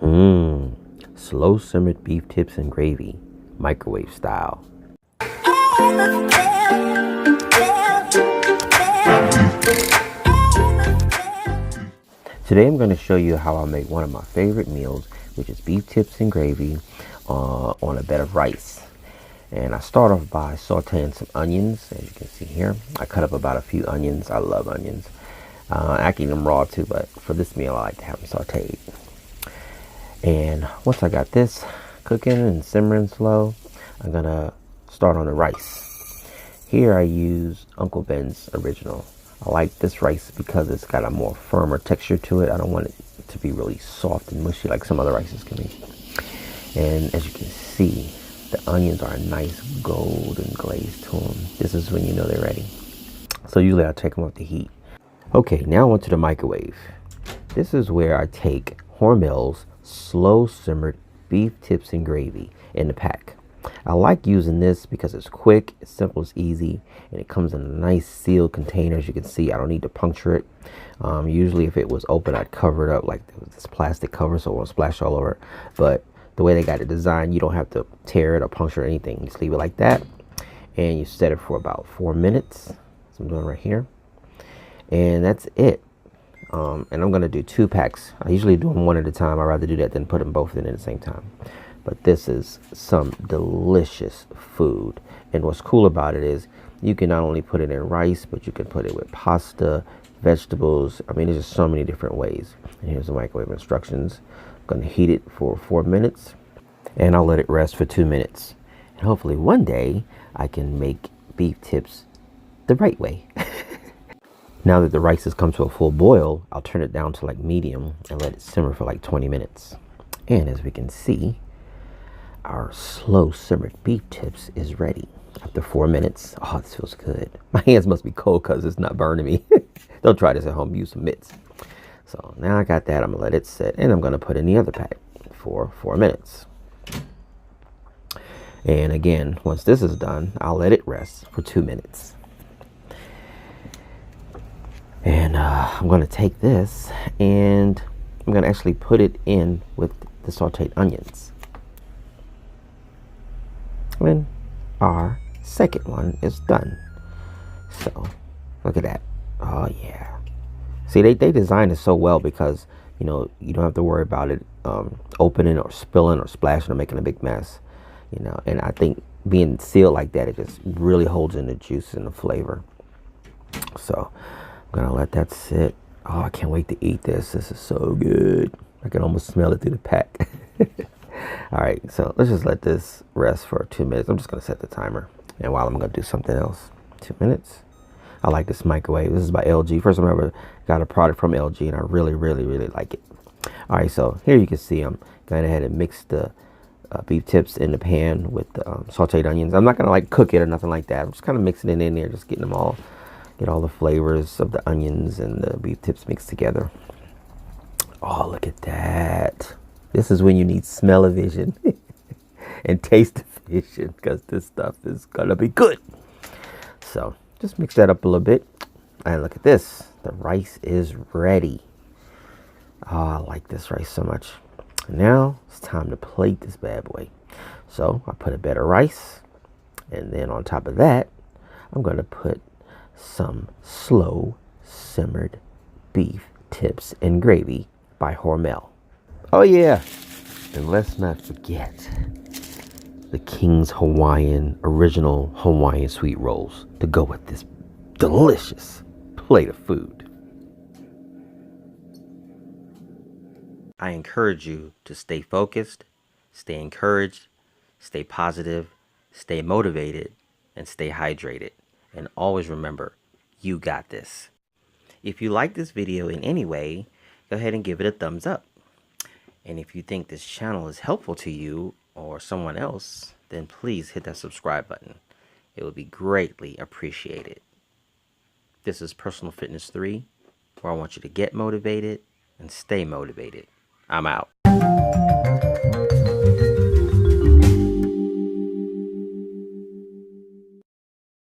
Mmm, slow simmered beef tips and gravy, microwave style. Today I'm going to show you how I make one of my favorite meals, which is beef tips and gravy on a bed of rice. And I start off by sauteing some onions, as you can see here. I cut up about a few onions. I love onions. I can eat them raw too, but for this meal I like to have them sauteed. And once I got this cooking and simmering slow, I'm going to start on the rice. Here I use Uncle Ben's original. I like this rice because it's got a more firmer texture to it. I don't want it to be really soft and mushy like some other rices can be. And as you can see, the onions are a nice golden glaze to them. This is when you know they're ready. So usually I take them off the heat. Okay, now onto the microwave. This is where I take Hormel's slow simmered beef tips and gravy in the pack. I like using this because it's quick, it's simple, it's easy, and it comes in a nice sealed container. As you can see, I don't need to puncture it. Usually if it was open, I'd cover it up like this plastic cover so it won't splash all over. But the way they got it designed, you don't have to tear it or puncture anything. You just leave it like that, and you set it for about 4 minutes. So I'm doing right here, and that's it. And I'm going to do 2 packs. I usually do them one at a time. I'd rather do that than put them both in at the same time. But this is some delicious food. And what's cool about it is you can not only put it in rice, but you can put it with pasta, vegetables. I mean, there's just so many different ways. And here's the microwave instructions. I'm going to heat it for 4 minutes, and I'll let it rest for 2 minutes. And hopefully one day I can make beef tips the right way. Now that the rice has come to a full boil, I'll turn it down to like medium and let it simmer for like 20 minutes. And as we can see, our slow simmered beef tips is ready. After 4 minutes, oh, this feels good. My hands must be cold because it's not burning me. Don't try this at home, use some mitts. So now I got that, I'm gonna let it sit, and I'm gonna put in the other pack for 4 minutes. And again, once this is done, I'll let it rest for 2 minutes. And I'm gonna take this and I'm gonna actually put it in with the sauteed onions. And our second one is done. So look at that. Oh yeah. See, they designed it so well because, you know, you don't have to worry about it opening or spilling or splashing or making a big mess, you know. And I think being sealed like that, it just really holds in the juice and the flavor. So I'm gonna let that sit. Oh, I can't wait to eat this. This is so good. I can almost smell it through the pack. All right, so let's just let this rest for 2 minutes. I'm just gonna set the timer, and while I'm gonna do something else. 2 minutes. I like this microwave. This is by LG. First time I ever got a product from LG, and I really like it. All right, so here you can see I'm going ahead and mix the beef tips in the pan with the sauteed onions. I'm not gonna like cook it or nothing like that. I'm just kind of mixing it in there, just getting them all, get all the flavors of the onions and the beef tips mixed together. Oh, look at that. This is when you need smell-o-vision and taste-o-vision, because this stuff is gonna be good. So just mix that up a little bit, and look at this. The rice is ready. Oh, I like this rice so much. Now it's time to plate this bad boy. So I put a bed of rice, and then on top of that, I'm gonna put some slow simmered beef tips and gravy by Hormel. Oh yeah, and let's not forget the King's Hawaiian, original Hawaiian sweet rolls to go with this delicious plate of food. I encourage you to stay focused, stay encouraged, stay positive, stay motivated, and stay hydrated. And always remember, you got this. If you like this video in any way, go ahead and give it a thumbs up. And if you think this channel is helpful to you or someone else, then please hit that subscribe button. It would be greatly appreciated. This is Personal Fitness 3, where I want you to get motivated and stay motivated. I'm out.